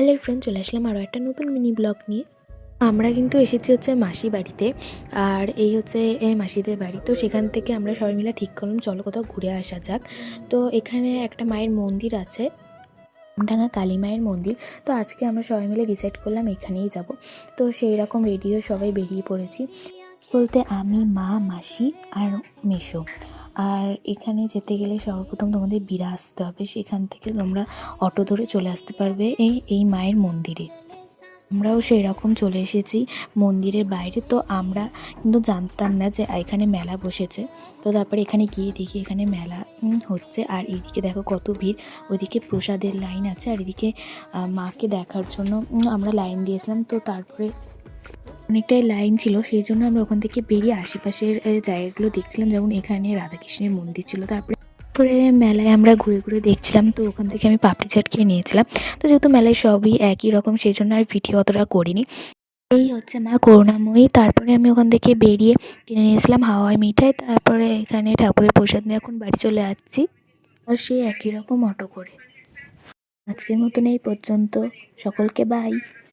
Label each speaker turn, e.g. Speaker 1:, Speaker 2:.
Speaker 1: Hello friend, চলে আসলাম আরও একটা নতুন মিনি ব্লগ নিয়ে। আমরা কিন্তু এসেছি হচ্ছে মাসি বাড়িতে। আর এই হচ্ছে এই মাসিদের বাড়ি। তো সেখান থেকে আমরা সবাই মিলে ঠিক করলাম চলো কোথাও ঘুরে আসা যাক। তো এখানে একটা মায়ের মন্দির আছে, ডাঙা কালী মায়ের মন্দির। তো আজকে আমরা সবাই মিলে ডিসাইড করলাম এখানেই যাব। তো সেই রকম রেডিও সবাই বেরিয়ে পড়েছি, বলতে আমি, মা, মাসি আর মেসো। আর এখানে যেতে গেলে সর্বপ্রথম তোমাদের বিড়া আসতে হবে, সেখান থেকে তোমরা অটো ধরে চলে আসতে পারবে এই মায়ের মন্দিরে। আমরাও সেই রকম চলে এসেছি মন্দিরের বাইরে। তো আমরা কিন্তু জানতাম না যে এখানে মেলা বসেছে। তো তারপরে এখানে গিয়ে দেখি এখানে মেলা হচ্ছে। আর এইদিকে দেখো কত ভিড়, ওইদিকে প্রসাদের লাইন আছে, আর এদিকে মাকে দেখার জন্য আমরা লাইন দিয়েছিলাম। তো তারপরে অনেকটাই লাইন ছিল, সেই জন্য আমরা ওখান থেকে বেরিয়ে আশেপাশের জায়গাগুলো দেখছিলাম, যেমন এখানে রাধাকৃষ্ণের মন্দির ছিল। তারপরে মেলায় আমরা ঘুরে ঘুরে দেখছিলাম। তো ওখান থেকে আমি পাপড়ি চাট কিনে নিয়েছিলাম। তো যেহেতু মেলায় সবই একই রকম, সেই জন্য আর ভিডিও অতটা করিনি। এই হচ্ছে মা করুণাময়ী। তারপরে আমি ওখান থেকে বেরিয়ে কিনে নিয়েছিলাম হাওয়াই মিঠাই। তারপরে এখানে ঠাকুরের প্রসাদ নিয়ে এখন বাড়ি চলে যাচ্ছি, আর সেই একই রকম অটো করে। আজকের মতন এই পর্যন্ত, সকলকে বাই।